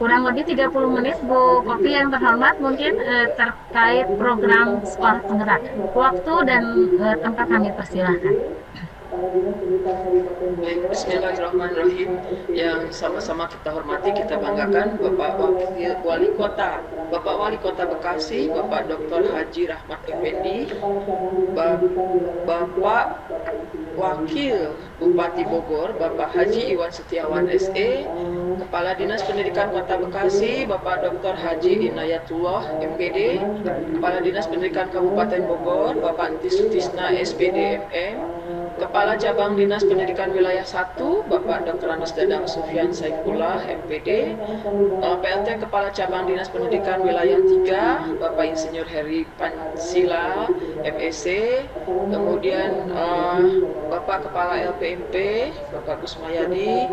kurang lebih 30 menit Bu Kopi yang terhormat, mungkin terkait program sekolah penggerak. Waktu dan tempat kami persilahkan. Baik, bismillahirrahmanirrahim. Yang sama-sama kita hormati, kita banggakan Bapak Wakil Wali Kota, Bapak Wali Kota Bekasi, Bapak Dr. Haji Rahmat Effendi, Bapak Wakil Bupati Bogor, Bapak Haji Iwan Setiawan SE, Kepala Dinas Pendidikan Kota Bekasi, Bapak Dr. Haji Inayatullah MPD, Kepala Dinas Pendidikan Kabupaten Bogor, Bapak Entis Sutisna SPD MM, Kepala Cabang Dinas Pendidikan Wilayah 1, Bapak Dr. Andes Dadang Sufyan Saifullah, MPD, PLT Kepala Cabang Dinas Pendidikan Wilayah 3, Bapak Insinyur Heri Pansila, MEC, kemudian Bapak Kepala LPMP, Bapak Gus Mayadi,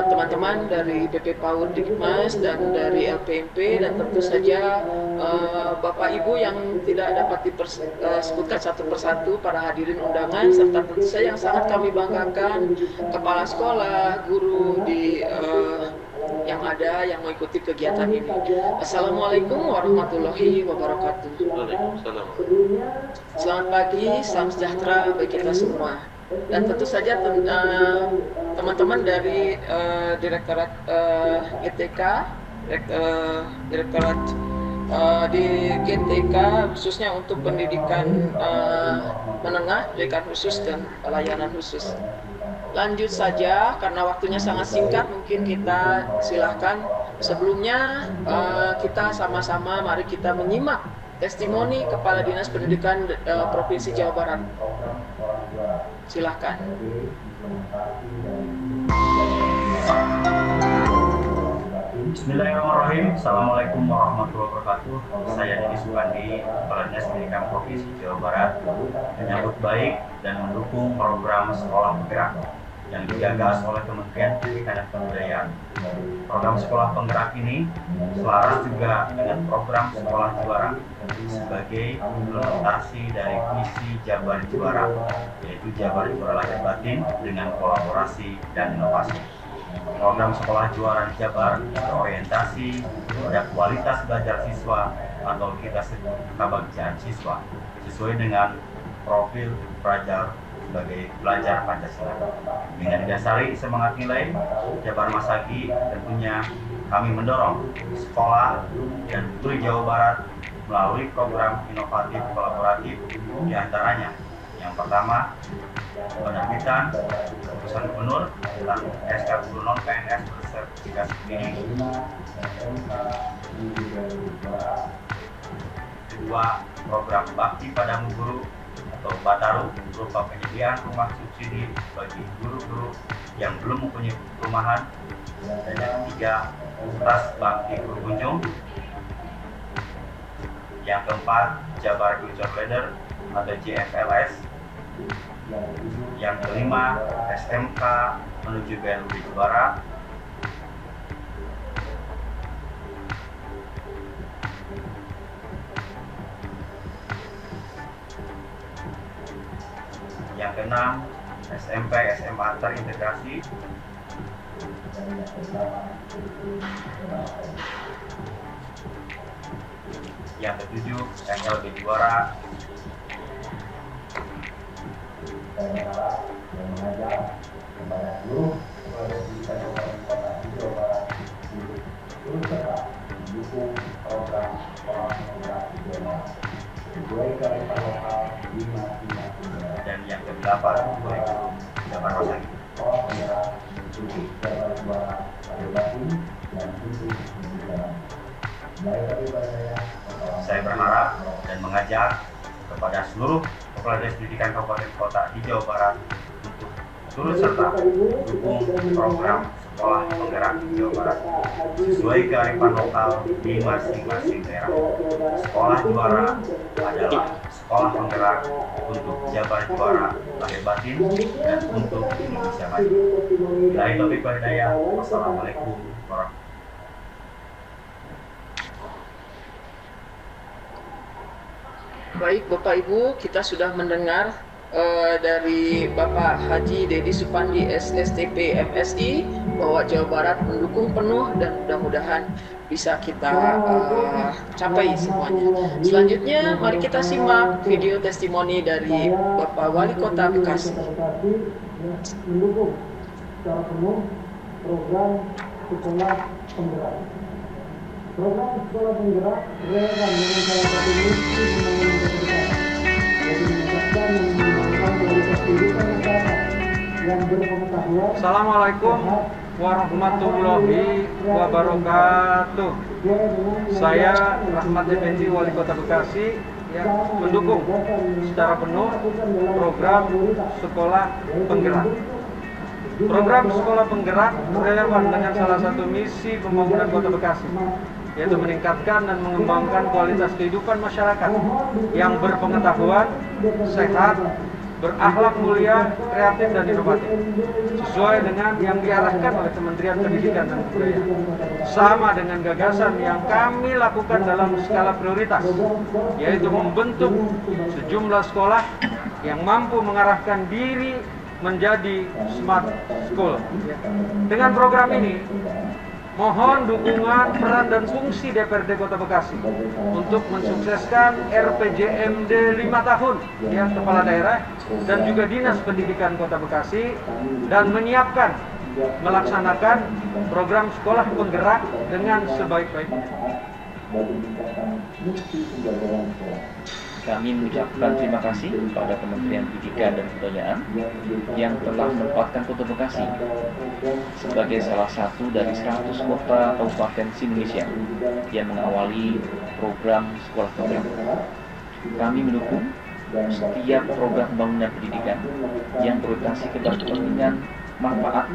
teman-teman dari BP PAUD Dikmas dan dari LPMP, dan tentu saja Bapak Ibu yang tidak dapat disebutkan satu persatu, para hadirin undangan, serta tentu saja yang sangat kami banggakan, kepala sekolah, guru di yang ada yang mengikuti kegiatan ini. Assalamualaikum warahmatullahi wabarakatuh. Waalaikumsalam. Selamat pagi, salam sejahtera bagi kita semua. Dan tentu saja teman-teman dari Direktorat GTK, Direktorat di GTK khususnya untuk pendidikan menengah, pendidikan khusus dan pelayanan khusus. Lanjut saja karena waktunya sangat singkat, mungkin kita silahkan. Sebelumnya kita sama-sama mari kita menyimak testimoni Kepala Dinas Pendidikan Provinsi Jawa Barat. Silahkan. Bismillahirrahmanirrahim. Assalamualaikum warahmatullahi wabarakatuh. Saya Dedi Sukandi, Kepala Dinas Pendidikan Provinsi Jawa Barat, menyambut baik dan mendukung program Sekolah Penggerak yang digagas oleh Kementerian Pendidikan dan Kebudayaan. Program Sekolah Penggerak ini selaras juga dengan program Sekolah Juara sebagai implementasi dari visi Jabar Juara, yaitu Jabar Juara Lahir Batin dengan kolaborasi dan inovasi. Program Sekolah Juara Jabar berorientasi pada kualitas belajar siswa atau kita sebut kebahagiaan siswa sesuai dengan profil pelajar sebagai pelajar Pancasila. Dengan didasari semangat nilai Jabar Masagi, tentunya kami mendorong sekolah dan guru Jawa Barat melalui program inovatif kolaboratif, diantaranya yang pertama penerbitan keputusan gubernur tentang SK Guru Non PNS bersertifikasi klinik. Kedua, program Bakti Padamu Guru atau Bataru berupa penyediaan rumah subsidi bagi guru-guru yang belum mempunyai perumahan. Dan yang ketiga, Tas Bakti Guru Kunjung. Yang keempat, Jabar Future Leader atau JFLS. Yang kelima, SMK menuju BLUB Juara. Yang keenam, SMP SMA terintegrasi. Yang ketujuh, MLB Juara. Yang mengajak kepada seluruh pendidikan kota Jawa Barat untuk terus serta mendukung program sekolah penggerak di Jawa Barat sesuai kearifan lokal di masing-masing daerah. Dan yang kedelapan, kurikulum Jabar Masagi. Sekolah penggerak untuk Jabar Juara Lahir Batin dan untuk pendidikan. Saya berharap dan mengajak kepada seluruh kepala dinas pendidikan kabupaten kota di Jawa Barat untuk turut serta dukung program sekolah penggerak di Jawa Barat sesuai kearifan lokal di masing-masing daerah. Sekolah Juara adalah sekolah penggerak untuk Jabar Juara Lahir Batin dan untuk Indonesia Maju. Dari Taufiq wal Hidayah. Wassalamualaikum warahmatullahi wabarakatuh. Baik Bapak Ibu, kita sudah mendengar dari Bapak Haji Dedi Supandi SSTP MSI bahwa Jawa Barat mendukung penuh dan mudah-mudahan bisa kita capai semuanya. Selanjutnya, mari kita simak video testimoni dari Bapak Wali Kota Bekasi. Mendukung secara penuh program sekolah penggerak. Program sekolah penggerak relevan dengan salah satu misi pembangunan Kota Bekasi, yaitu meningkatkan dan mengembangkan kualitas kehidupan masyarakat yang berpengetahuan. Assalamualaikum warahmatullahi wabarakatuh. Saya Rahmat Effendi, Wali Kota Bekasi, yang mendukung secara penuh program sekolah penggerak. Program sekolah penggerak relevan dengan salah satu misi pembangunan Kota Bekasi, yaitu meningkatkan dan mengembangkan kualitas kehidupan masyarakat yang berpengetahuan, sehat, berakhlak mulia, kreatif dan inovatif, sesuai dengan yang diarahkan oleh Kementerian Pendidikan dan Kebudayaan. Sama dengan gagasan yang kami lakukan dalam skala prioritas, yaitu membentuk sejumlah sekolah yang mampu mengarahkan diri menjadi smart school. Dengan program ini, mohon dukungan, peran, dan fungsi DPRD Kota Bekasi untuk mensukseskan RPJMD 5 tahun ya, Kepala Daerah dan juga Dinas Pendidikan Kota Bekasi, dan menyiapkan melaksanakan program sekolah penggerak dengan sebaik-baiknya. Kami mengucapkan terima kasih kepada Kementerian Pendidikan dan Kebudayaan yang telah menempatkan Kota Bekasi sebagai salah satu dari 100 kota kabupaten se-Indonesia yang mengawali program sekolah penggerak. Kami mendukung setiap program pembangunan pendidikan yang berorientasi kepada kepentingan manfaat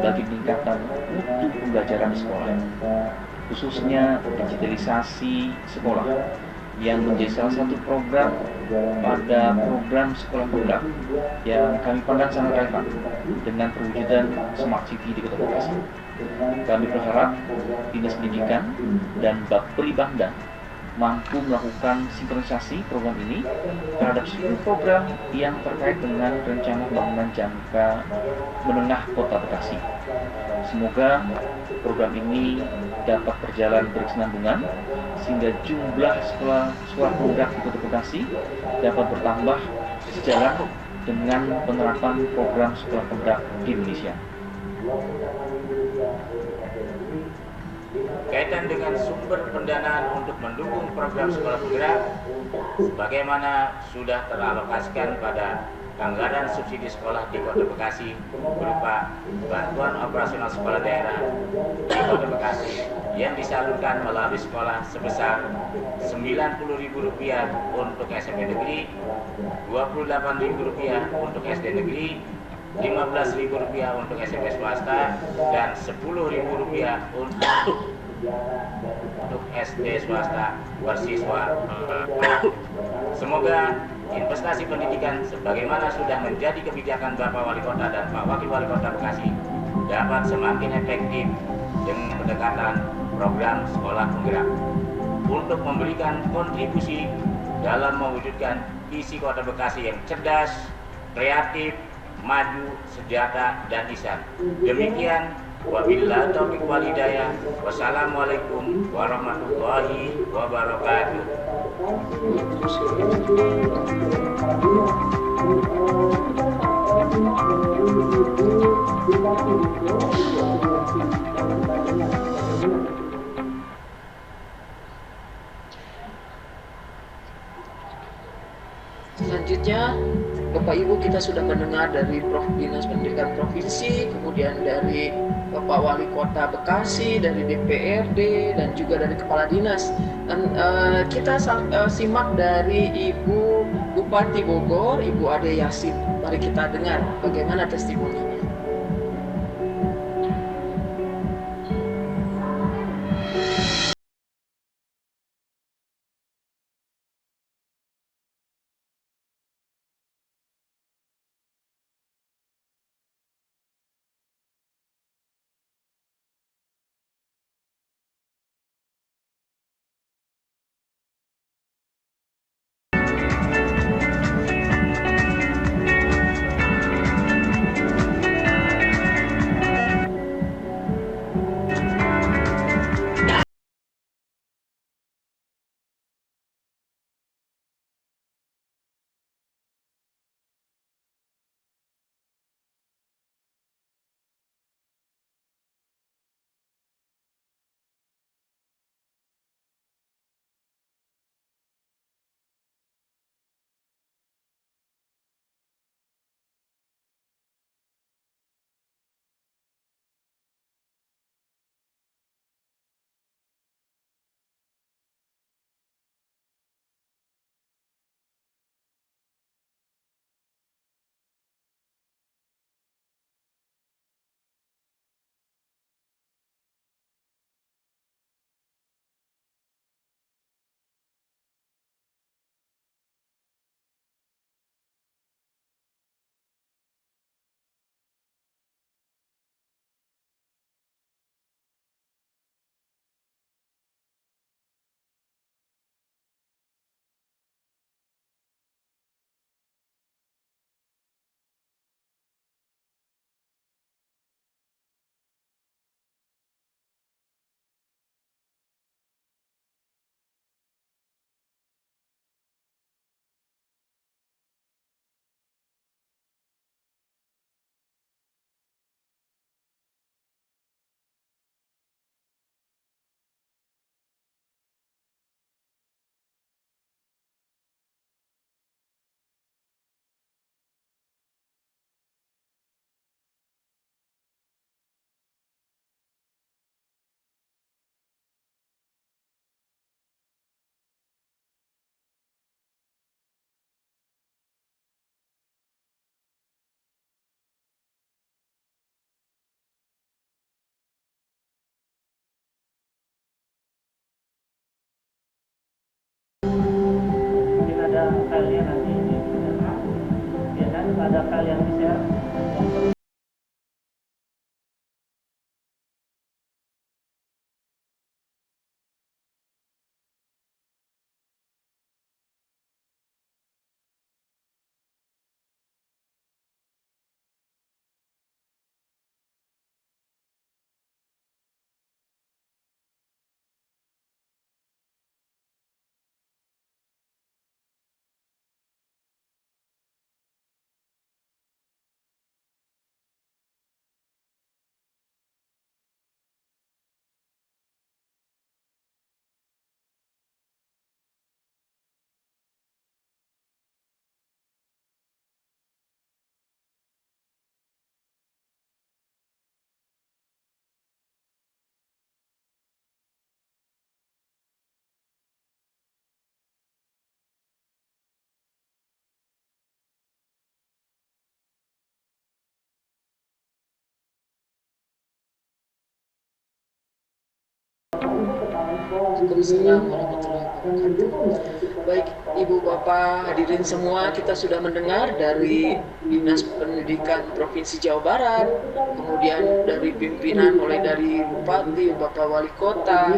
bagi peningkatan mutu pembelajaran di sekolah, khususnya digitalisasi sekolah yang menjadi salah satu program pada program sekolah penggerak yang kami pandang sangat relevan dengan perwujudan Smart City di Kota Bekasi. Kami berharap Dinas Pendidikan dan Baperi Bangda mampu melakukan sinkronisasi program ini terhadap seluruh program yang terkait dengan rencana pembangunan jangka menengah Kota Bekasi. Semoga program ini dapat berjalan berkesinambungan sehingga jumlah sekolah penggerak di Kota Bekasi dapat bertambah sejalan dengan penerapan program sekolah penggerak di Indonesia. Kaitan dengan sumber pendanaan untuk mendukung program sekolah penggerak, bagaimana sudah teralokasikan pada anggaran subsidi sekolah di Kota Bekasi berupa bantuan operasional sekolah daerah di Kota Bekasi yang disalurkan melalui sekolah sebesar Rp90.000 untuk SMP negeri, Rp28.000 untuk SD negeri, Rp15.000 untuk SMP swasta, dan Rp10.000 untuk SD swasta bersiswa. Semoga investasi pendidikan sebagaimana sudah menjadi kebijakan Bapak Wali Kota dan Pak Wakil Wali Kota Bekasi dapat semakin efektif dengan pendekatan program sekolah penggerak untuk memberikan kontribusi dalam mewujudkan visi Kota Bekasi yang cerdas, kreatif, maju, sejahtera, dan ihsan. Demikian, wabillahi taufiq wal hidayah. Wassalamualaikum warahmatullahi wabarakatuh. Selanjutnya, Bapak Ibu, kita sudah mendengar dari Dinas Pendidikan Provinsi, kemudian dari Bapak Wali Kota Bekasi, dari DPRD, dan juga dari Kepala Dinas. Dan kita simak dari Ibu Bupati Bogor, Ibu Ade Yasin. Mari kita dengar bagaimana testimoninya. kalian nanti di ya kan, ada kalian di share. Waalaikumsalam warahmatullahi wabarakatuh. Baik, Ibu Bapak hadirin semua, kita sudah mendengar dari Dinas Pendidikan Provinsi Jawa Barat, kemudian dari pimpinan mulai dari Bupati, Bapak Wali Kota,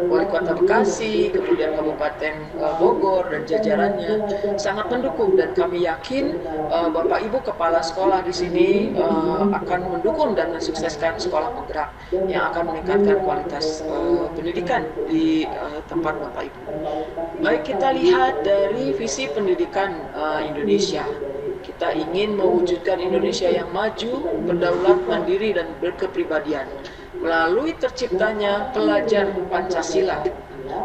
Wali Kota Bekasi, kemudian Kabupaten Bogor dan jajarannya sangat mendukung, dan kami yakin Bapak Ibu Kepala Sekolah di sini akan mendukung dan mensukseskan sekolah penggerak yang akan meningkatkan kualitas pendidikan di tempat Bapak Ibu. Baik, kita lihat dari visi pendidikan Indonesia. Kita ingin mewujudkan Indonesia yang maju, berdaulat, mandiri, dan berkepribadian melalui terciptanya pelajar Pancasila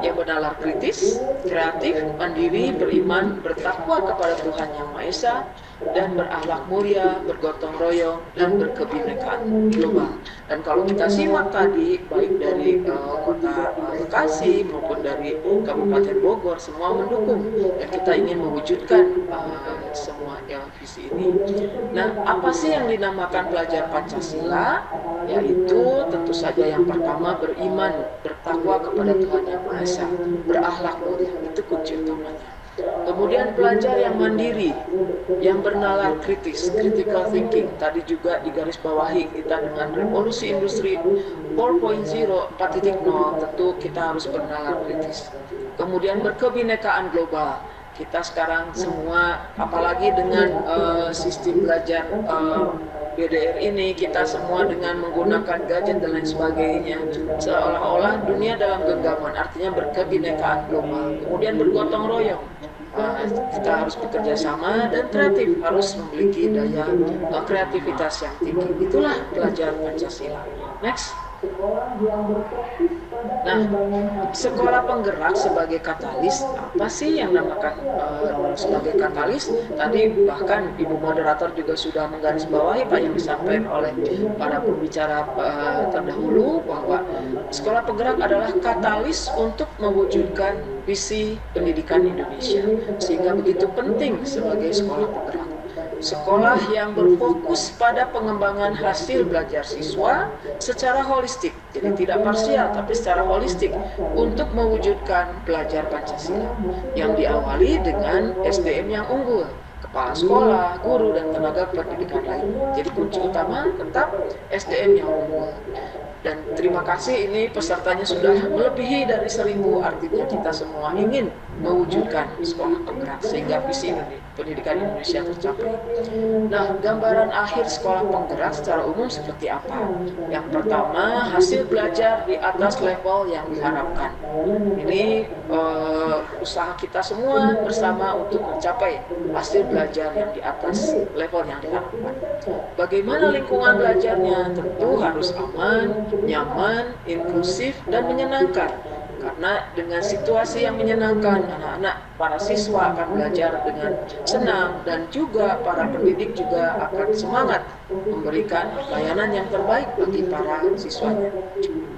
yang bernalar kritis, kreatif, mandiri, beriman, bertakwa kepada Tuhan Yang Maha Esa, dan berakhlak mulia, bergotong royong, dan berkebinekaan global. Dan kalau kita simak tadi, baik dari Kota Bekasi maupun dari Kabupaten Bogor, semua mendukung, dan kita ingin mewujudkan semua visi ini. Nah, apa sih yang dinamakan pelajar Pancasila? Yaitu tentu saja yang pertama beriman, bertakwa kepada Tuhan Yang Maha Esa, berakhlak mulia, itu kunci utamanya. Kemudian pelajar yang mandiri, yang bernalar kritis, critical thinking. Tadi juga digarisbawahi kita dengan revolusi industri 4.0, 4.0, tentu kita harus bernalar kritis. Kemudian berkebinekaan global. Kita sekarang semua, apalagi dengan sistem belajar BDR ini, kita semua dengan menggunakan gadget dan lain sebagainya, seolah-olah dunia dalam genggaman, artinya berkebinekaan global. Kemudian bergotong royong, kita harus bekerja sama, dan kreatif, harus memiliki daya kreativitas yang tinggi. Itulah pelajar Pancasila. Next. Nah, sekolah penggerak sebagai katalis, apa sih yang namakan sebagai katalis? Tadi bahkan Ibu Moderator juga sudah menggarisbawahi Pak yang disampaikan oleh para pembicara terdahulu, bahwa sekolah penggerak adalah katalis untuk mewujudkan visi pendidikan Indonesia, sehingga begitu penting sebagai sekolah penggerak. Sekolah yang berfokus pada pengembangan hasil belajar siswa secara holistik, jadi tidak parsial tapi secara holistik, untuk mewujudkan pelajar Pancasila yang diawali dengan SDM yang unggul, kepala sekolah, guru, dan tenaga pendidikan lain. Jadi kunci utama tetap SDM yang unggul. Dan terima kasih, ini pesertanya sudah melebihi dari 1000, artinya kita semua ingin mewujudkan sekolah penggerak sehingga visi pendidikan Indonesia tercapai. Nah, gambaran akhir sekolah penggerak secara umum seperti apa? Yang pertama, hasil belajar di atas level yang diharapkan. Ini usaha kita semua bersama untuk mencapai hasil belajar yang di atas level yang diharapkan. Bagaimana lingkungan belajarnya? Tentu harus aman, nyaman, inklusif, dan menyenangkan. Karena dengan situasi yang menyenangkan, anak-anak, para siswa akan belajar dengan senang, dan juga para pendidik juga akan semangat memberikan layanan yang terbaik bagi para siswanya.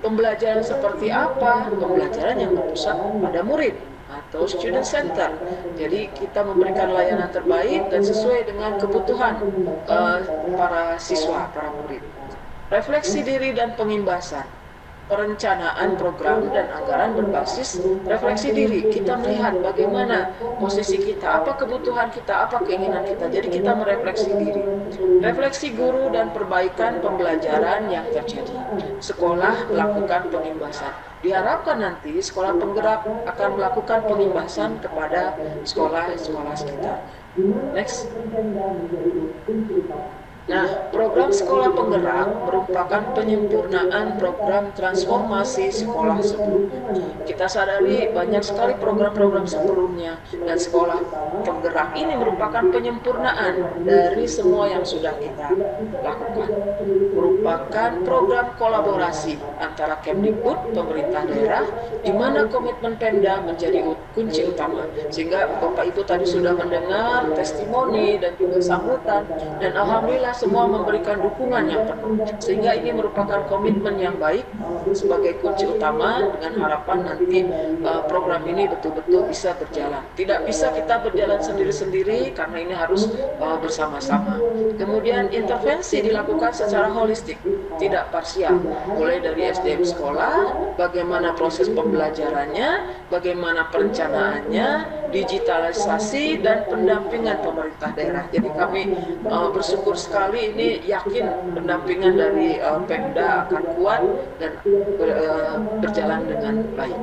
Pembelajaran seperti apa? Pembelajaran yang berpusat pada murid atau student center. Jadi kita memberikan layanan terbaik dan sesuai dengan kebutuhan para siswa, para murid. Refleksi diri dan pengimbasan. perencanaan program dan anggaran berbasis refleksi diri. Kita melihat bagaimana posisi kita, apa kebutuhan kita, apa keinginan kita. Jadi kita merefleksi diri. Refleksi guru dan perbaikan pembelajaran yang terjadi. Sekolah melakukan pengimbasan. Diharapkan nanti sekolah penggerak akan melakukan pengimbasan kepada sekolah-sekolah sekitar. Next. Nah, program sekolah penggerak merupakan penyempurnaan program transformasi sekolah sebelumnya. Kita sadari banyak sekali program-program sebelumnya, dan sekolah penggerak ini merupakan penyempurnaan dari semua yang sudah kita lakukan. Merupakan program kolaborasi antara Kemdikbud, pemerintah daerah, di mana komitmen Pemda menjadi kunci utama. Sehingga Bapak Ibu tadi sudah mendengar testimoni dan juga sambutan, dan alhamdulillah semua memberikan dukungan yang penuh, sehingga ini merupakan komitmen yang baik sebagai kunci utama, dengan harapan nanti program ini betul-betul bisa berjalan. Tidak bisa kita berjalan sendiri-sendiri karena ini harus bersama-sama. Kemudian intervensi dilakukan secara holistik, tidak parsial, mulai dari SDM sekolah, bagaimana proses pembelajarannya, bagaimana perencanaannya, digitalisasi, dan pendampingan pemerintah daerah. Jadi kami bersyukur sekali ini, yakin pendampingan dari Pemda akan kuat dan berjalan dengan baik.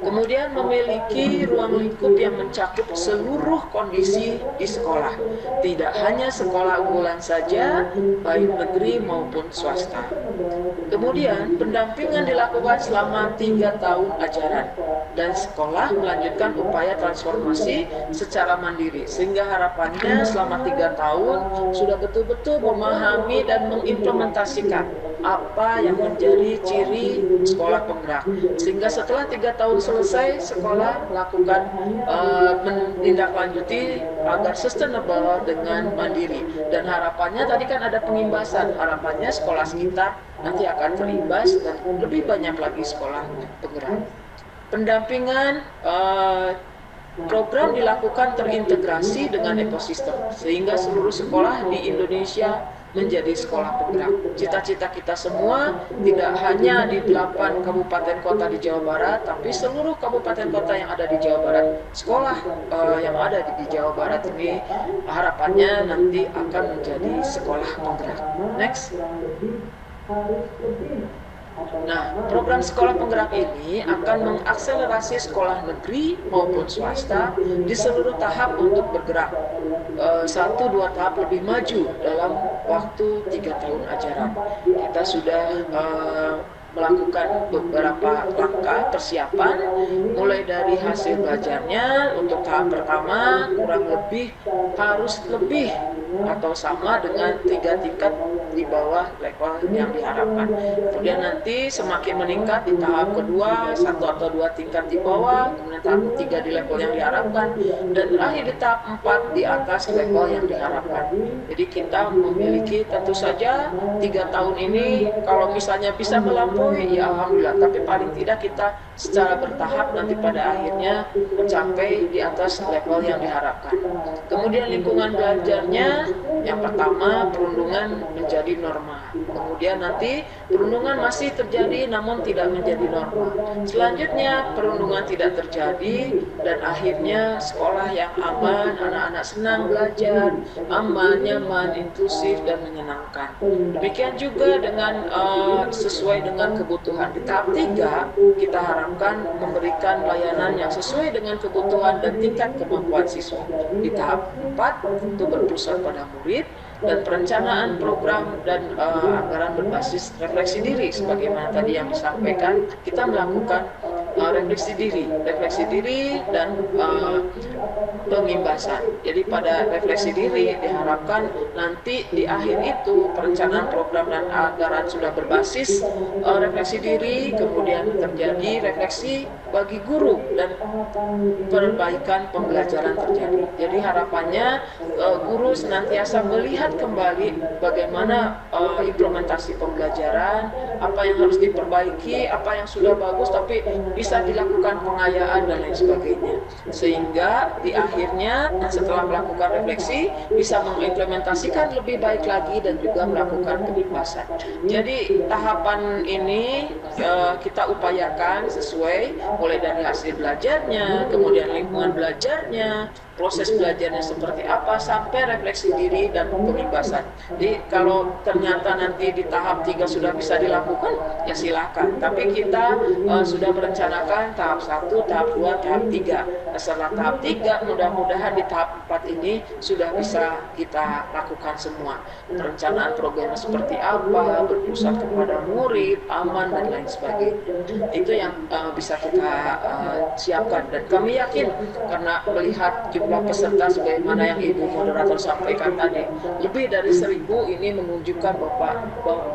Kemudian memiliki ruang lingkup yang mencakup seluruh kondisi di sekolah, tidak hanya sekolah unggulan saja, baik negeri maupun swasta. Kemudian pendampingan dilakukan selama 3 tahun ajaran, dan sekolah melanjutkan upaya transformasi secara mandiri, sehingga harapannya selama 3 tahun sudah betul-betul memahami dan mengimplementasikan apa yang menjadi ciri sekolah penggerak, sehingga setelah 3 tahun selesai, sekolah melakukan menindaklanjuti agar sustainable dengan mandiri. Dan harapannya tadi kan ada pengimbasan, harapannya sekolah sekitar nanti akan terimbas dan lebih banyak lagi sekolah penggerak. Pendampingan program dilakukan terintegrasi dengan ekosistem, sehingga seluruh sekolah di Indonesia menjadi sekolah penggerak. Cita-cita kita semua tidak hanya di 8 kabupaten kota di Jawa Barat, tapi seluruh kabupaten kota yang ada di Jawa Barat. Sekolah yang ada di Jawa Barat ini harapannya nanti akan menjadi sekolah penggerak. Next. Nah, program sekolah penggerak ini akan mengakselerasi sekolah negeri maupun swasta di seluruh tahap untuk bergerak 1-2 tahap lebih maju dalam waktu 3 tahun ajaran. Kita sudah melakukan beberapa langkah persiapan, mulai dari hasil belajarnya. Untuk tahap pertama kurang lebih harus lebih atau sama dengan 3 tingkat di bawah level yang diharapkan. Kemudian nanti semakin meningkat di tahap kedua 1 atau 2 tingkat di bawah, kemudian tahap ketiga di level yang diharapkan, dan terakhir di tahap 4 di atas level yang diharapkan. Jadi kita memiliki tentu saja 3 tahun ini kalau misalnya bisa melampaui ya alhamdulillah, tapi paling tidak kita secara bertahap nanti pada akhirnya mencapai di atas level yang diharapkan. Kemudian lingkungan belajarnya, yang pertama perundungan menjadi norma. Kemudian nanti perundungan masih terjadi namun tidak menjadi norma. Selanjutnya perundungan tidak terjadi dan akhirnya sekolah yang aman, anak-anak senang belajar, aman, nyaman, inklusif, dan menyenangkan. Demikian juga dengan sesuai dengan kebutuhan. Di tahap 3 kita harapkan memberikan layanan yang sesuai dengan kebutuhan dan tingkat kemampuan siswa. Di tahap 4 itu berpusat pada murid dan perencanaan program dan anggaran berbasis refleksi diri. Sebagaimana tadi yang disampaikan, kita melakukan refleksi diri dan pengimbasan. Jadi pada refleksi diri diharapkan nanti di akhir itu perencanaan program dan anggaran sudah berbasis refleksi diri, kemudian terjadi refleksi bagi guru dan perbaikan pembelajaran terjadi. Jadi harapannya guru senantiasa melihat kembali bagaimana implementasi pembelajaran, apa yang harus diperbaiki, apa yang sudah bagus tapi bisa dilakukan pengayaan dan lain sebagainya. Sehingga di akhirnya setelah melakukan refleksi bisa mengimplementasikan lebih baik lagi dan juga melakukan penyebasan. Jadi tahapan ini kita upayakan sesuai mulai dari hasil belajarnya, kemudian lingkungan belajarnya, proses belajarnya seperti apa, sampai refleksi diri dan penyebasan. Jadi kalau ternyata nanti di tahap 3 sudah bisa dilakukan, ya silakan. Tapi kita sudah merencanakan tahap 1, tahap 2, tahap 3. Setelah tahap 3, mudah-mudahan di tahap 4 ini sudah bisa kita lakukan semua. Perencanaan programnya seperti apa, berpusat kepada murid, aman, dan lain sebagainya. Itu yang bisa kita siapkan. Dan kami yakin karena melihat jumlah peserta sebagaimana yang Ibu Moderator sampaikan tadi, lebih dari 1.000, ini menunjukkan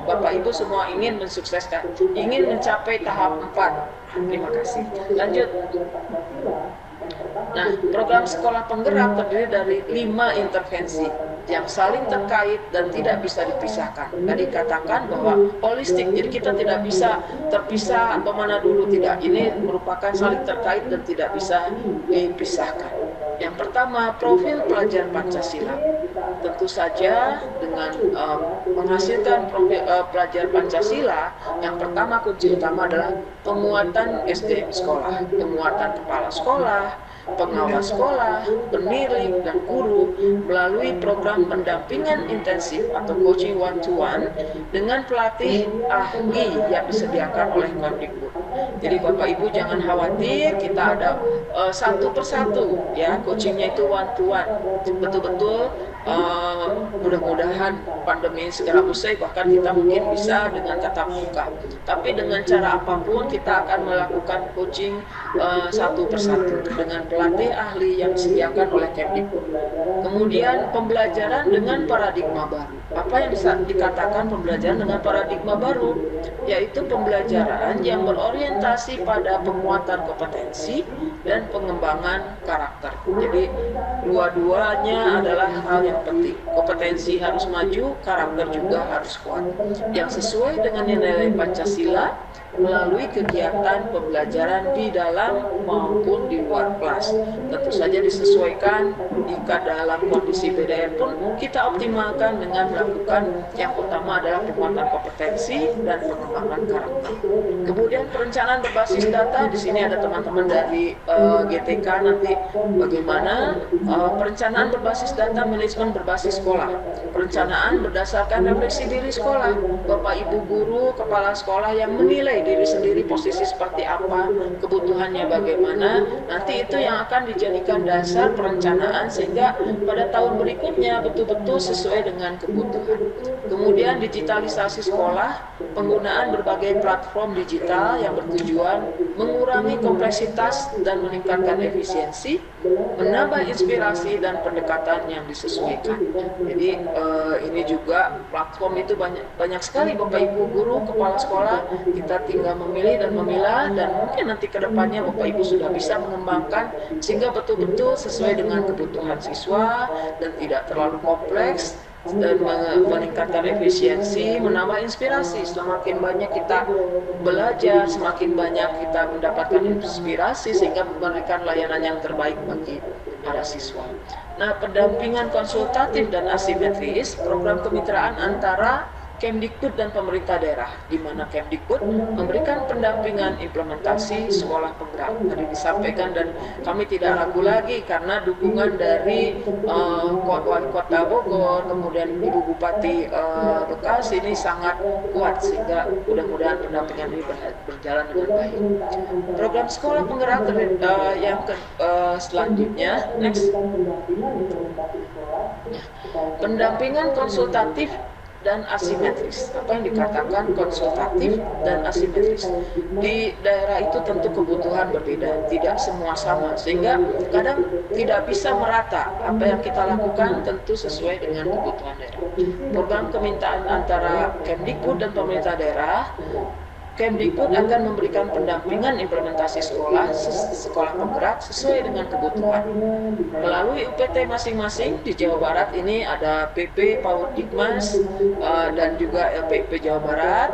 Bapak Ibu semua ingin mensukseskan, ingin mencapai tahap 4. Terima kasih. Lanjut. Nah, program sekolah penggerak terdiri dari 5 intervensi yang saling terkait dan tidak bisa dipisahkan. Tadi katakan bahwa holistik, jadi kita tidak bisa terpisah atau mana dulu, tidak. Ini merupakan saling terkait dan tidak bisa dipisahkan. Yang pertama, profil pelajar Pancasila. Tentu saja dengan menghasilkan profil pelajar Pancasila, yang pertama kunci utama adalah penguatan SDM sekolah, penguatan kepala sekolah, pengawas sekolah, pendidik, dan guru melalui program pendampingan intensif atau coaching one-to-one dengan pelatih ahli yang disediakan oleh Kemdikbud. Jadi Bapak Ibu jangan khawatir, kita ada satu persatu ya, coachingnya itu one-to-one. Betul-betul mudah-mudahan pandemi segera usai, bahkan kita mungkin bisa dengan tatap muka. Tapi dengan cara apapun kita akan melakukan coaching satu persatu dengan pelatih ahli yang disediakan oleh Kemdikbud. Kemudian pembelajaran dengan paradigma baru. Apa yang bisa dikatakan pembelajaran dengan paradigma baru? Yaitu pembelajaran yang berorientasi pada penguatan kompetensi dan pengembangan karakter. Jadi dua-duanya adalah hal yang penting. Kompetensi harus maju, karakter juga harus kuat. Yang sesuai dengan nilai Pancasila melalui kegiatan pembelajaran di dalam maupun di luar kelas. Tentu saja disesuaikan, jika dalam kondisi PDR pun kita optimalkan dengan melakukan yang utama adalah penguatan kompetensi dan pengembangan karakter. Kemudian perencanaan berbasis data, di sini ada teman-teman dari GTK nanti bagaimana perencanaan berbasis data manajemen berbasis sekolah. Perencanaan berdasarkan refleksi diri sekolah. Bapak Ibu guru, kepala sekolah yang menilai diri sendiri posisi seperti apa, kebutuhannya bagaimana, nanti itu yang akan dijadikan dasar perencanaan sehingga pada tahun berikutnya betul-betul sesuai dengan kebutuhan. Kemudian digitalisasi sekolah, penggunaan berbagai platform digital yang bertujuan mengurangi kompleksitas dan meningkatkan efisiensi, menambah inspirasi dan pendekatan yang disesuaikan. Jadi ini juga platform itu banyak sekali Bapak Ibu guru, kepala sekolah, kita tinggal memilih dan memilah, dan mungkin nanti ke depannya Bapak Ibu sudah bisa mengembangkan sehingga betul-betul sesuai dengan kebutuhan siswa dan tidak terlalu kompleks dan meningkatkan efisiensi, menambah inspirasi. Semakin banyak kita belajar, semakin banyak kita mendapatkan inspirasi sehingga memberikan layanan yang terbaik bagi para siswa. Nah, pendampingan konsultatif dan asimetris, program kemitraan antara Kemdikbud dan pemerintah daerah, di mana Kemdikbud memberikan pendampingan implementasi sekolah penggerak. Tadi disampaikan dan kami tidak ragu lagi karena dukungan dari Wali Kota Bogor, kemudian Ibu Bupati Bekasi ini sangat kuat sehingga mudah-mudahan pendampingan ini berjalan dengan baik. Program sekolah penggerak yang selanjutnya, next. Pendampingan konsultatif dan asimetris. Apa yang dikatakan konsultatif dan asimetris? Di daerah itu tentu kebutuhan berbeda, tidak semua sama, sehingga kadang tidak bisa merata. Apa yang kita lakukan tentu sesuai dengan kebutuhan daerah. Program kemintaan antara Kemdikbud dan pemerintah daerah, Kemdikbud akan memberikan pendampingan implementasi sekolah penggerak sesuai dengan kebutuhan. Melalui UPT masing-masing di Jawa Barat ini ada PP PAUD Dikmas dan juga LPIP Jawa Barat.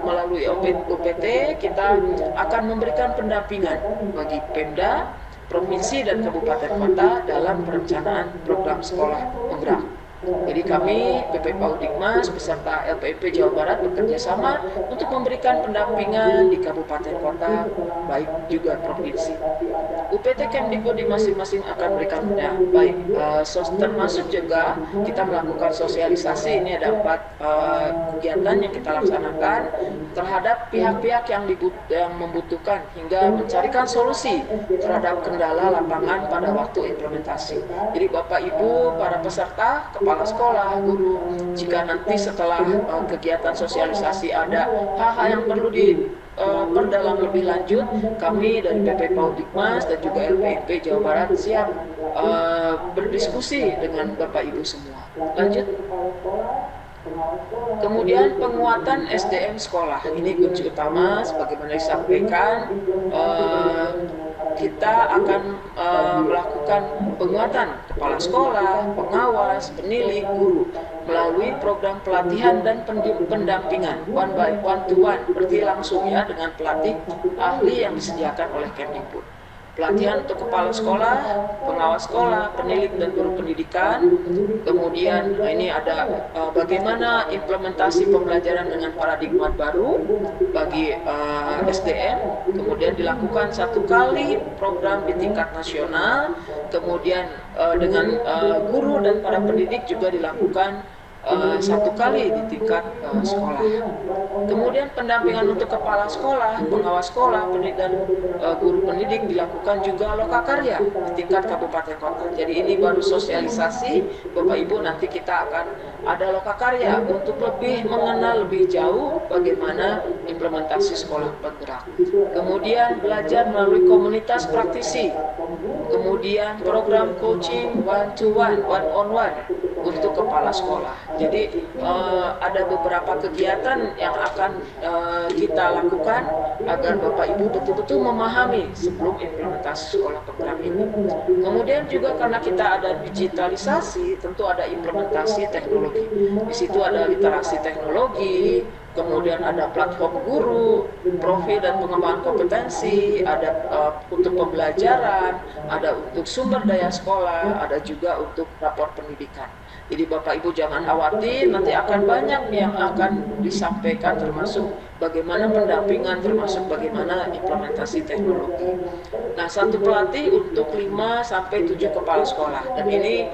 Melalui UPT kita akan memberikan pendampingan bagi Pemda, provinsi dan kabupaten kota dalam perencanaan program sekolah penggerak. Jadi kami PP PAUD Dikmas beserta LPIP Jawa Barat bekerja sama untuk memberikan pendampingan di kabupaten kota baik juga provinsi. UPT Kemdikbud di masing-masing akan berikan termasuk juga kita melakukan sosialisasi. Ini ada 4 kegiatan yang kita laksanakan terhadap pihak-pihak yang membutuhkan hingga mencarikan solusi terhadap kendala lapangan pada waktu implementasi. Jadi Bapak Ibu para peserta, kepala sekolah, guru, jika nanti setelah kegiatan sosialisasi ada hal-hal yang perlu diperdalam lebih lanjut, kami dari PP PAUD Dikmas dan juga LPIP Jawa Barat siap berdiskusi dengan Bapak Ibu semua. Lanjut. Kemudian penguatan SDM sekolah, ini kunci utama sebagaimana disampaikan. Kita akan melakukan penguatan kepala sekolah, pengawas, penilik, guru melalui program pelatihan dan pendampingan one to one, berarti langsung ya dengan pelatih ahli yang disediakan oleh Kemdikbud. Pelatihan untuk kepala sekolah, pengawas sekolah, penilik dan guru pendidikan. Kemudian ini ada bagaimana implementasi pembelajaran dengan paradigma baru bagi SDM. Kemudian dilakukan 1 kali program di tingkat nasional. Kemudian dengan guru dan para pendidik juga dilakukan 1 kali di tingkat sekolah. Kemudian pendampingan untuk kepala sekolah, pengawas sekolah, pendidik dan guru pendidik dilakukan juga lokakarya di tingkat kabupaten kota. Jadi ini baru sosialisasi, Bapak Ibu, nanti kita akan ada lokakarya untuk lebih mengenal lebih jauh bagaimana implementasi sekolah penggerak. Kemudian belajar melalui komunitas praktisi. Kemudian program coaching one on one untuk kepala sekolah. Jadi ada beberapa kegiatan yang akan kita lakukan agar Bapak Ibu betul-betul memahami sebelum implementasi sekolah penggerak ini. Kemudian juga karena kita ada digitalisasi, tentu ada implementasi teknologi. Di situ ada literasi teknologi, kemudian ada platform guru, profil dan pengembangan kompetensi, ada untuk pembelajaran, ada untuk sumber daya sekolah, ada juga untuk rapor pendidikan. Jadi Bapak Ibu jangan khawatir, nanti akan banyak yang akan disampaikan termasuk bagaimana pendampingan, termasuk bagaimana implementasi teknologi. Nah, 1 pelatih untuk 5-7 kepala sekolah. Dan ini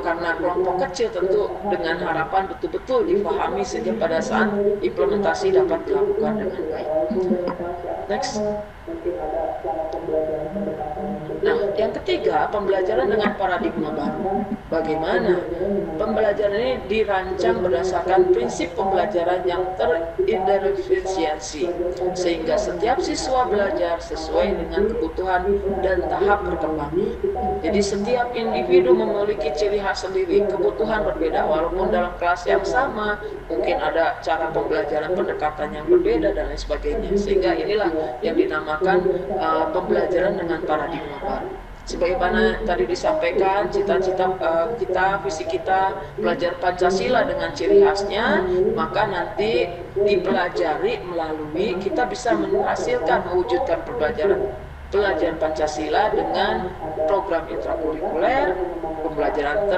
karena kelompok kecil tentu dengan harapan betul-betul dipahami sehingga pada saat implementasi dapat dilakukan dengan baik. Next. Nah, yang ketiga, pembelajaran dengan paradigma baru. Bagaimana? Pembelajaran ini dirancang berdasarkan prinsip pembelajaran yang terindividuasi, sehingga setiap siswa belajar sesuai dengan kebutuhan dan tahap perkembangan. Jadi setiap individu memiliki ciri khas sendiri, kebutuhan berbeda, walaupun dalam kelas yang sama, mungkin ada cara pembelajaran pendekatan yang berbeda dan lain sebagainya. Sehingga inilah yang dinamakan pembelajaran dengan paradigma baru. Sebagaimana tadi disampaikan, cita-cita kita, visi kita belajar Pancasila dengan ciri khasnya, maka nanti dipelajari melalui kita bisa menghasilkan mewujudkan pelajaran Pancasila dengan program intrakurikuler, pembelajaran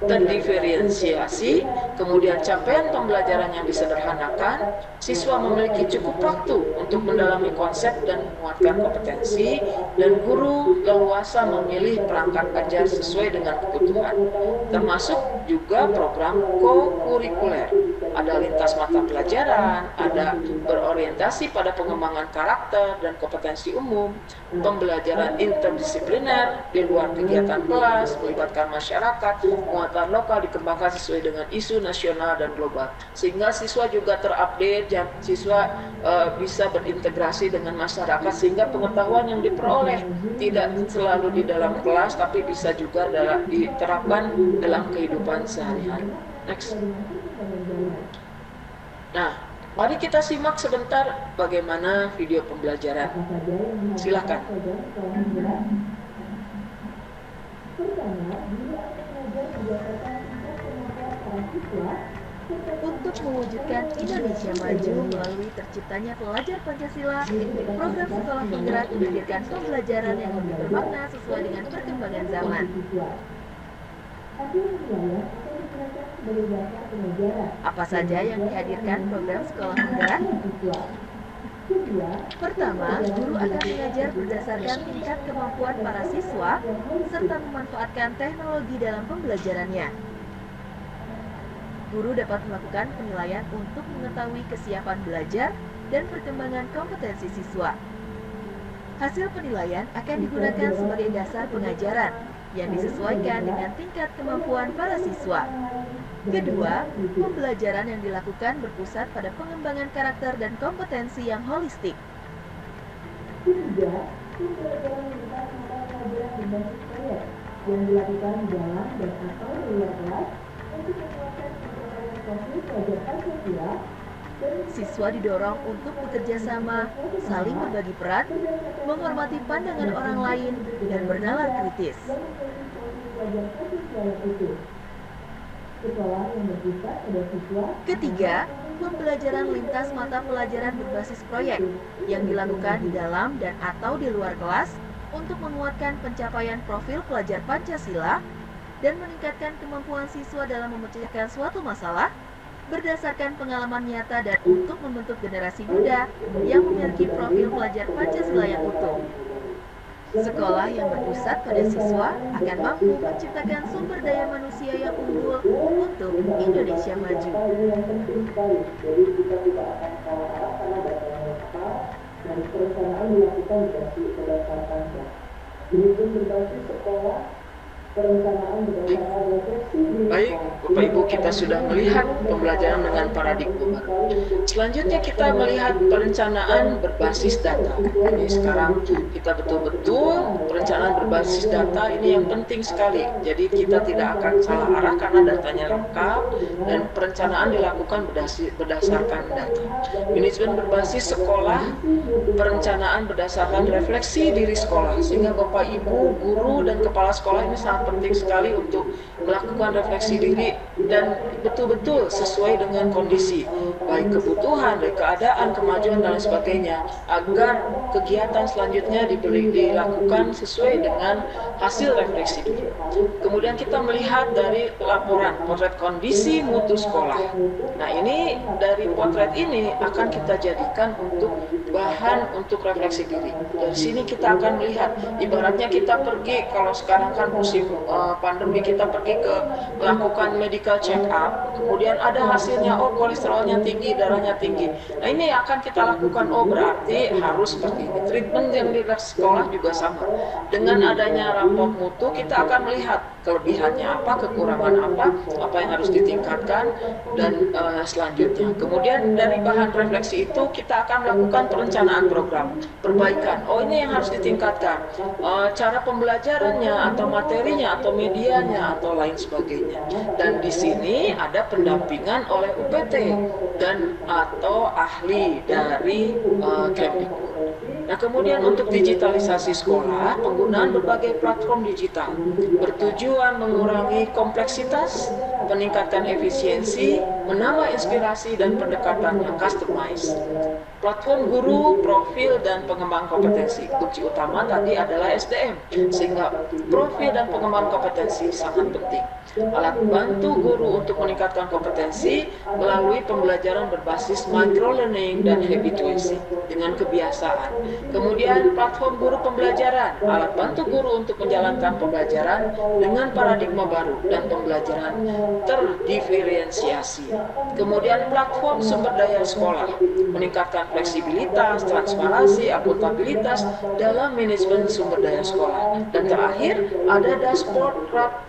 terdiferensiasi, kemudian capaian pembelajaran yang disederhanakan, siswa memiliki cukup waktu untuk mendalami konsep dan menguatkan kompetensi, dan guru leluasa memilih perangkat ajar sesuai dengan kebutuhan, termasuk juga program co-kurikuler. Ada lintas mata pelajaran, ada berorientasi pada pengembangan karakter dan kompetensi umum, pembelajaran interdisipliner di luar kegiatan kelas, melibatkan masyarakat, muatan lokal dikembangkan sesuai dengan isu nasional dan global, sehingga siswa juga terupdate, siswa bisa berintegrasi dengan masyarakat, sehingga pengetahuan yang diperoleh tidak selalu di dalam kelas, tapi bisa juga diterapkan dalam kehidupan sehari-hari. Next. Nah, Mari kita simak sebentar bagaimana video pembelajaran. Silakan. Untuk mewujudkan Indonesia maju melalui terciptanya pelajar Pancasila, program sekolah penggerak menghadirkan pembelajaran yang lebih bermakna sesuai dengan perkembangan zaman. Apa saja yang dihadirkan program sekolah penggerak? Pertama, guru akan mengajar berdasarkan tingkat kemampuan para siswa serta memanfaatkan teknologi dalam pembelajarannya. Guru dapat melakukan penilaian untuk mengetahui kesiapan belajar dan perkembangan kompetensi siswa. Hasil penilaian akan digunakan sebagai dasar pengajaran yang disesuaikan dengan tingkat kemampuan para siswa. Kedua, pembelajaran yang dilakukan berpusat pada pengembangan karakter dan kompetensi yang holistik. Ketiga, pembelajaran merupakan pembelajaran berbasis proyek yang dilakukan di dalam dan atau di luar kelas untuk menguatkan pencapaian profil pelajar Pancasila. Siswa didorong untuk bekerja sama, saling berbagi peran, menghormati pandangan orang lain, dan bernalar kritis. Ketiga, pembelajaran lintas mata pelajaran berbasis proyek yang dilakukan di dalam dan atau di luar kelas untuk menguatkan pencapaian profil pelajar Pancasila dan meningkatkan kemampuan siswa dalam memecahkan suatu masalah berdasarkan pengalaman nyata dan untuk membentuk generasi muda yang memiliki profil pelajar Pancasila yang utuh. Sekolah yang berpusat pada siswa akan mampu menciptakan sumber daya manusia yang unggul untuk Indonesia maju. Jadi kita tidak akan salah arah karena datanya lengkap dan perencanaan dilakukan berdasarkan ini pun berbasis sekolah. Baik, Bapak Ibu, kita sudah melihat pembelajaran dengan paradigma baru. Selanjutnya kita melihat perencanaan berbasis data. Ini sekarang kita betul-betul perencanaan berbasis data ini yang penting sekali. Jadi kita tidak akan salah arah karena datanya lengkap dan perencanaan dilakukan berdasarkan data. Manajemen berbasis sekolah, perencanaan berdasarkan refleksi diri sekolah. Sehingga Bapak Ibu, guru dan kepala sekolah ini sangat penting sekali untuk melakukan refleksi diri dan betul-betul sesuai dengan kondisi, baik kebutuhan, baik keadaan, kemajuan dan lain sebagainya, agar kegiatan selanjutnya dilakukan sesuai dengan hasil refleksi diri. Kemudian kita melihat dari laporan potret kondisi mutu sekolah. Nah, ini dari potret ini akan kita jadikan untuk bahan untuk refleksi diri. Dari sini kita akan melihat, ibaratnya kita pergi, kalau sekarang kan musim pandemi, kita pergi ke melakukan medical check up, kemudian ada hasilnya, oh kolesterolnya tinggi, darahnya tinggi. Nah, ini akan kita lakukan, oh berarti harus seperti ini. Treatment yang di sekolah juga sama. Dengan adanya raport mutu, kita akan melihat kelebihannya apa, kekurangan apa yang harus ditingkatkan, dan selanjutnya. Kemudian dari bahan refleksi itu kita akan melakukan perencanaan program, perbaikan. Oh, ini yang harus ditingkatkan. Cara pembelajarannya atau materinya atau medianya atau lain sebagainya. Dan di sini ada pendampingan oleh UPT dan atau ahli dari Kemdikbud. Nah, kemudian untuk digitalisasi sekolah, penggunaan berbagai platform digital bertujuan mengurangi kompleksitas, meningkatkan efisiensi, menambah inspirasi dan pendekatan yang customized. Platform guru, profil, dan pengembang kompetensi. Kunci utama tadi adalah SDM, sehingga profil dan pengembang kompetensi sangat penting. Alat bantu guru untuk meningkatkan kompetensi melalui pembelajaran berbasis microlearning dan habituation dengan kebiasaan. Kemudian platform guru pembelajaran, alat bantu guru untuk menjalankan pembelajaran dengan paradigma baru dan pembelajaran terdiferensiasi. Kemudian platform sumber daya sekolah, meningkatkan fleksibilitas, transparansi, akuntabilitas dalam manajemen sumber daya sekolah. Dan terakhir, ada dashboard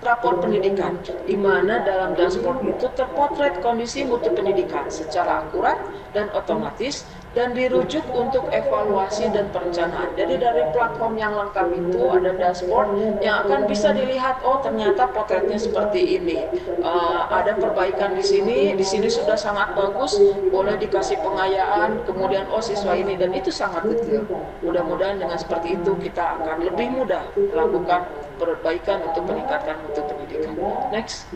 rapor pendidikan, di mana dalam dashboard itu terpotret kondisi mutu pendidikan secara akurat dan otomatis dan dirujuk untuk evaluasi dan perencanaan. Jadi dari platform yang lengkap itu ada dashboard yang akan bisa dilihat, oh ternyata potretnya seperti ini. Ada perbaikan di sini sudah sangat bagus, boleh dikasih pengayaan, kemudian oh siswa ini, dan itu sangat detail. Mudah-mudahan dengan seperti itu kita akan lebih mudah melakukan perbaikan untuk meningkatkan mutu pendidikan. Next.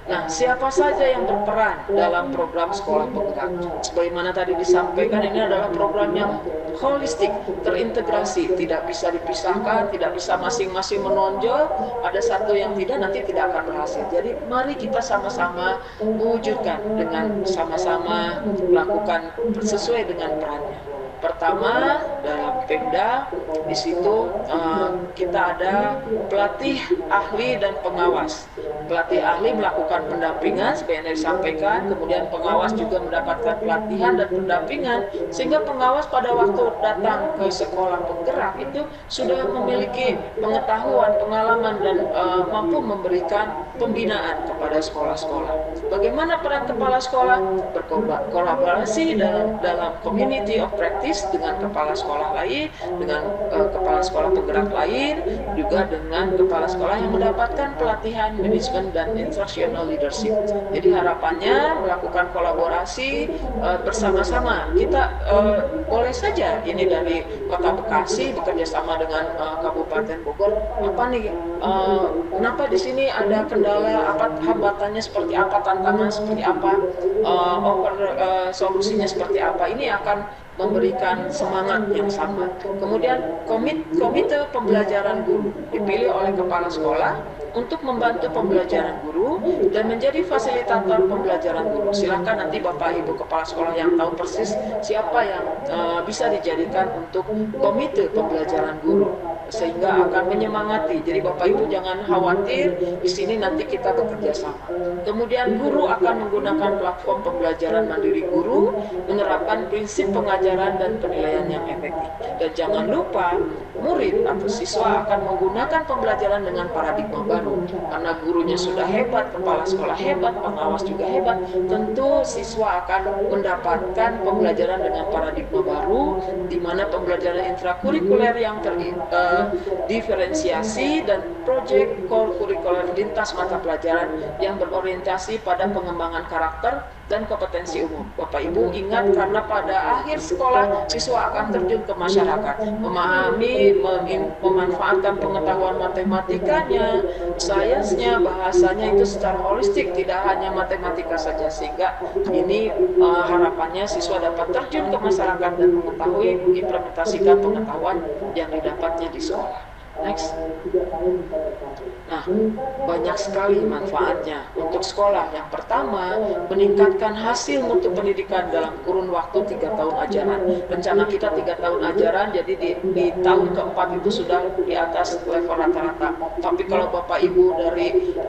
Nah, siapa saja yang berperan dalam program sekolah penggerak? Sebagaimana tadi disampaikan, ini adalah program yang holistik, terintegrasi, tidak bisa dipisahkan, tidak bisa masing-masing menonjol. Ada satu yang tidak, nanti tidak akan berhasil. Jadi mari kita sama-sama mewujudkan dengan sama-sama melakukan sesuai dengan perannya. Pertama, dalam Pemda di situ kita ada pelatih ahli dan pengawas. Pelatih ahli melakukan pendampingan seperti yang disampaikan, kemudian pengawas juga mendapatkan pelatihan dan pendampingan, sehingga pengawas pada waktu datang ke sekolah penggerak itu sudah memiliki pengetahuan, pengalaman, dan mampu memberikan pembinaan kepada sekolah-sekolah. Bagaimana peran kepala sekolah? Berkolaborasi dalam community of practice dengan kepala sekolah lain, dengan kepala sekolah penggerak lain, juga dengan kepala sekolah yang mendapatkan pelatihan manajemen dan instructional leadership. Jadi harapannya melakukan kolaborasi bersama-sama. Kita boleh saja ini dari Kota Bekasi bekerja sama dengan Kabupaten Bogor. Apa nih? Kenapa di sini ada kendala? Apa hambatannya seperti apa? Tantangan seperti apa? Solusinya seperti apa? Ini akan memberikan semangat yang sama. Kemudian komite pembelajaran guru dipilih oleh kepala sekolah untuk membantu pembelajaran guru dan menjadi fasilitator pembelajaran guru. Silakan nanti Bapak Ibu kepala sekolah yang tahu persis siapa yang bisa dijadikan untuk komite pembelajaran guru, sehingga akan menyemangati. Jadi Bapak Ibu jangan khawatir, di sini nanti kita bekerja sama. Kemudian guru akan menggunakan platform pembelajaran mandiri guru, menerapkan prinsip pengajaran dan penilaian yang efektif. Dan jangan lupa, murid atau siswa akan menggunakan pembelajaran dengan paradigma baru. Karena gurunya sudah hebat, kepala sekolah hebat, pengawas juga hebat, tentu siswa akan mendapatkan pembelajaran dengan paradigma baru, di mana pembelajaran intrakurikuler yang diferensiasi dan proyek core kurikuler lintas mata pelajaran yang berorientasi pada pengembangan karakter dan kompetensi umum. Bapak Ibu ingat, karena pada akhir sekolah siswa akan terjun ke masyarakat, memahami, memanfaatkan pengetahuan matematikanya, sainsnya, bahasanya itu secara holistik, tidak hanya matematika saja, sehingga ini harapannya siswa dapat terjun ke masyarakat dan mengetahui, mengimplementasikan pengetahuan yang didapatnya di sekolah. Next. Nah, banyak sekali manfaatnya untuk sekolah. Yang pertama, meningkatkan hasil mutu pendidikan dalam kurun waktu 3 tahun ajaran. Rencana kita 3 tahun ajaran, jadi di tahun keempat itu sudah di atas level rata-rata. Tapi kalau Bapak Ibu dari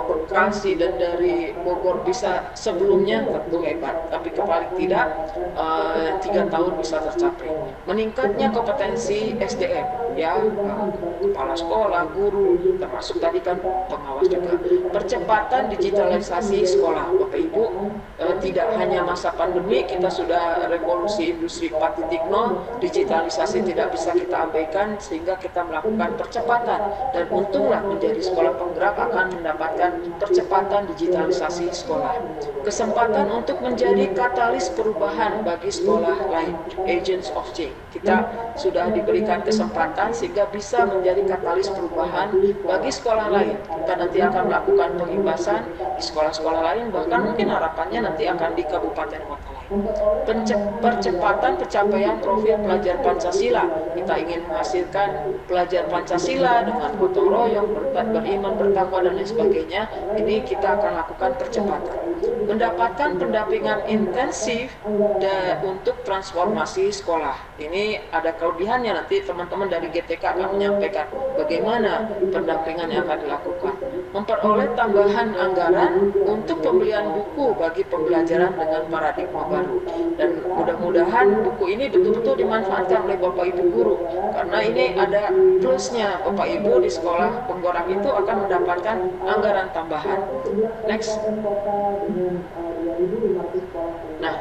Bekasi dan dari Bogor bisa sebelumnya, tentu hebat. Tapi paling tidak 3 tahun bisa tercapai. Meningkatnya kompetensi SDM, ya, kepala sekolah, guru, termasuk tadi kan pengawas juga. Percepatan digitalisasi sekolah, Bapak Ibu, tidak hanya masa pandemi, kita sudah revolusi industri 4.0, digitalisasi tidak bisa kita abaikan, sehingga kita melakukan percepatan, dan untunglah menjadi sekolah penggerak akan mendapatkan percepatan digitalisasi sekolah. Kesempatan untuk menjadi katalis perubahan bagi sekolah lain, agents of change. Kita sudah diberikan kesempatan sehingga bisa menjadi katalis perubahan bagi sekolah lain. Kita nanti akan melakukan pengibasan di sekolah-sekolah lain, bahkan mungkin harapannya nanti akan di kabupaten kota lain. Percepatan pencapaian profil pelajar Pancasila. Kita ingin menghasilkan pelajar Pancasila dengan gotong royong, beriman, bertakwa, dan lain sebagainya. Ini kita akan lakukan percepatan. Mendapatkan pendampingan intensif untuk transformasi sekolah. Ini ada kelebihannya, nanti teman-teman dari GTK akan menyampaikan bagaimana pendampingan yang akan dilakukan. Memperoleh tambahan anggaran untuk pembelian buku bagi pembelajaran dengan paradigma baru. Dan mudah-mudahan buku ini betul-betul dimanfaatkan oleh Bapak Ibu guru. Karena ini ada plusnya, Bapak Ibu di sekolah penggerak itu akan mendapatkan anggaran tambahan. Next. Nah,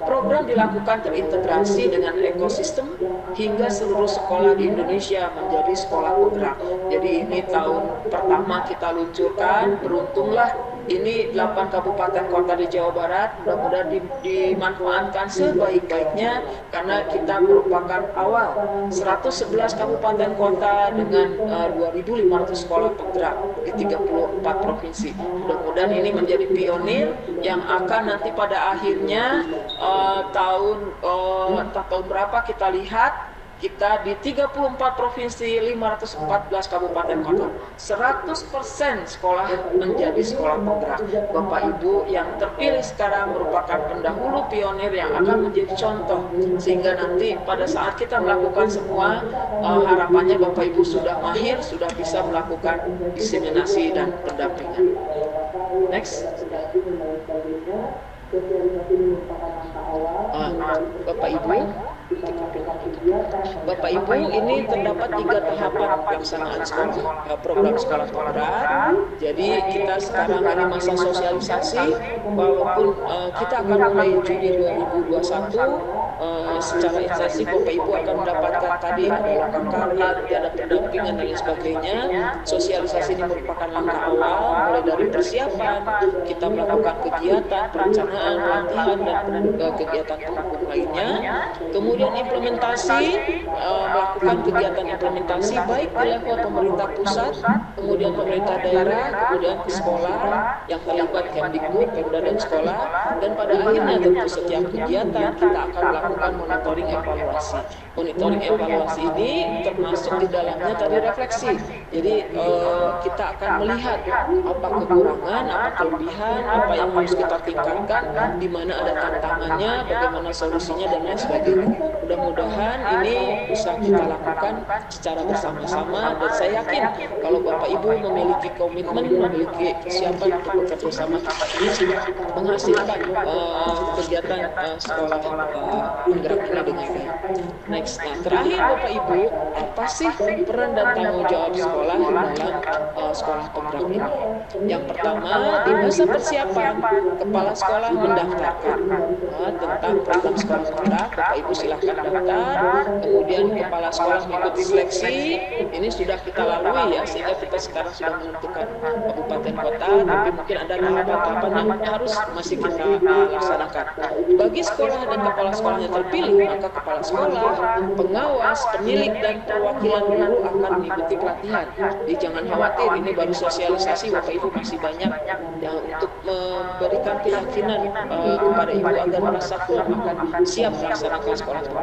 Program dilakukan terintegrasi dengan ekosistem hingga seluruh sekolah di Indonesia menjadi sekolah penggerak. Jadi ini tahun pertama kita luncurkan, beruntunglah ini 8 kabupaten kota di Jawa Barat, mudah-mudahan dimanfaatkan sebaik-baiknya karena kita merupakan awal 111 kabupaten kota dengan 2.500 sekolah penggerak di 34 provinsi. Mudah-mudahan ini menjadi pionir yang akan nanti pada akhirnya tahun berapa kita lihat kita di 34 provinsi, 514 kabupaten kota, 100% sekolah menjadi sekolah penggerak. Bapak Ibu yang terpilih sekarang merupakan pendahulu pionir yang akan menjadi contoh, sehingga nanti pada saat kita melakukan semua, harapannya Bapak Ibu sudah mahir, sudah bisa melakukan diseminasi dan pendampingan. Next. Bapak Ibu, ini terdapat 3 tahapan pelaksanaan program sekolah penggerak. Jadi kita sekarang ini masa sosialisasi, walaupun kita akan mulai Juni 2021. Secara intensif Bapak Ibu akan mendapatkan tadi ada KKR, ada pendampingan dan lain sebagainya. Sosialisasi ini merupakan langkah awal, mulai dari persiapan, kita melakukan kegiatan, perencanaan, pelatihan, dan kegiatan pendukung lainnya. Kemudian implementasi, melakukan kegiatan implementasi baik di level pemerintah pusat, kemudian pemerintah daerah, kemudian ke sekolah yang terlibat Kemdikbud, Pemda dan sekolah, dan pada akhirnya tentu setiap kegiatan kita akan melakukan monitoring evaluasi. Monitoring evaluasi ini termasuk di dalamnya tadi refleksi. Jadi kita akan melihat apa kekurangan, apa kelebihan, apa yang harus kita tingkatkan, di mana ada tantangannya, bagaimana solusinya dan lain sebagainya. Mudah-mudahan ini bisa kita lakukan secara bersama-sama, dan saya yakin kalau Bapak Ibu memiliki komitmen, memiliki kesiapan untuk bekerja sama, kita ini sudah menghasilkan kegiatan sekolah penggerak ini dengan baik. Next, nah terakhir Bapak Ibu, apa sih peran dan tanggung jawab sekolah dalam sekolah penggerak ini? Yang pertama, di masa persiapan, kepala sekolah mendaftarkan tentang program sekolah penggerak. Bapak Ibu silahkan daftar, kemudian kepala sekolah mengikuti seleksi. Ini sudah kita lalui ya, sehingga kita sekarang sudah menentukan kabupaten kota, tapi mungkin ada tahapan-tahapan yang harus masih kita laksanakan. Bagi sekolah dan kepala sekolahnya terpilih, maka kepala sekolah, pengawas, penilik, dan perwakilan guru akan mengikuti pelatihan. Jadi jangan khawatir, ini baru sosialisasi, Bapak Ibu masih banyak yang untuk memberikan keyakinan kepada Ibu agar merasa firm akan siap melaksanakan sekolah penggerak.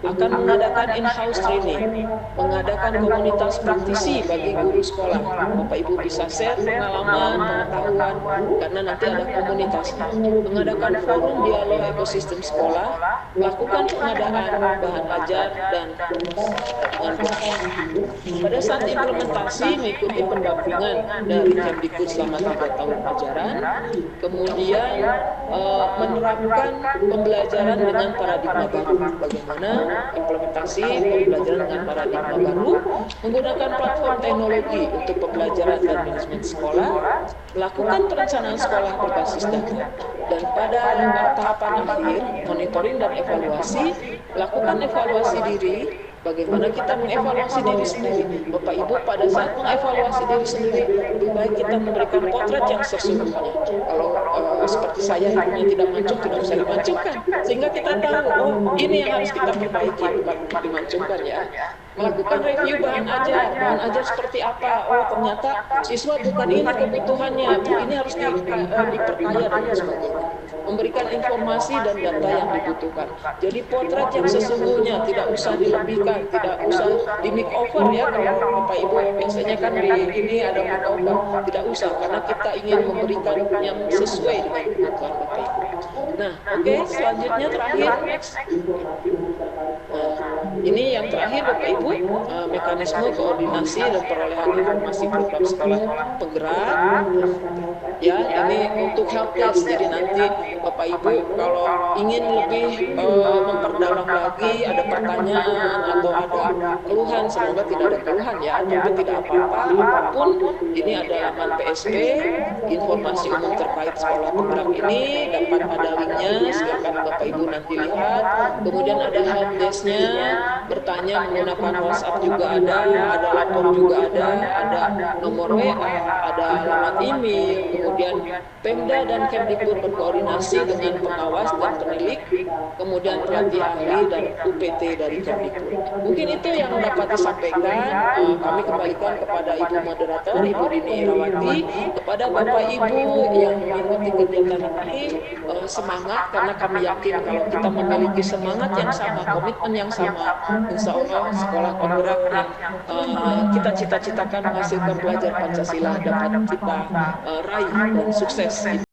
Akan mengadakan in-house training, mengadakan komunitas praktisi bagi guru sekolah. Bapak Ibu bisa share pengalaman, pengetahuan, karena nanti ada komunitas. Mengadakan forum dialog ekosistem sekolah, melakukan pengadaan bahan ajar dan pada saat implementasi mengikuti pendampingan dari Kemdikbud selama 3 tahun ajaran, kemudian menerapkan pembelajaran dengan paradigma baru. Bagaimana implementasi pembelajaran dengan paradigma baru, menggunakan platform teknologi untuk pembelajaran dan manajemen sekolah, melakukan perencanaan sekolah berbasis data, dan pada tahapan akhir monitoring dan evaluasi, melakukan evaluasi diri. Bagaimana kita mengevaluasi diri sendiri? Bapak Ibu, pada saat mengevaluasi diri sendiri, lebih baik kita memberikan potret yang sesungguhnya. Kalau seperti saya yang tidak mancung, tidak usah dimancungkan. Sehingga kita tahu, oh ini yang harus kita perbaiki, bukan dimancungkan ya. Melakukan review bahan ajar seperti apa? Oh ternyata siswa bukan ini kebutuhannya, ini harus diperkaya dan sebagainya. Memberikan informasi dan data yang dibutuhkan. Jadi potret yang sesungguhnya, tidak usah dilebihkan, tidak usah di makeover ya. Kalau Bapak Ibu biasanya kan di ini ada makeover, tidak usah karena kita ingin memberikan yang sesuai dengan kebutuhan Bapak Ibu. Nah, oke, selanjutnya terakhir next. Ini yang terakhir Bapak Ibu, mekanisme koordinasi dan perolehan informasi program sekolah penggerak. Ya, ini untuk helpdesk. Jadi nanti Bapak Ibu kalau ingin lebih memperdalam lagi, ada pertanyaan atau ada keluhan, semoga tidak ada keluhan ya, tapi tidak apa-apa, apapun. Ini ada laman PSP, informasi umum terkait sekolah penggerak ini dapat ada linknya, silakan Bapak Ibu nanti lihat. Kemudian ada helpdesk-nya, bertanya menggunakan WhatsApp juga ada lapor juga ada nomor WA, ada alamat email. Kemudian Pemda dan Kemdikbud berkoordinasi dengan pengawas dan penilik, kemudian pelatih ahli dan UPT dari Kemdikbud. Mungkin itu yang dapat disampaikan. Kami kembalikan kepada Ibu Moderator, Ibu Dini Irawati, kepada Bapak Ibu yang mengikuti kegiatan ini, semangat, karena kami yakin kalau kita memiliki semangat yang sama, komitmen yang sama, insya Allah sekolah penggerak yang kita cita-citakan menghasilkan pelajar Pancasila dapat kita raih dan sukses.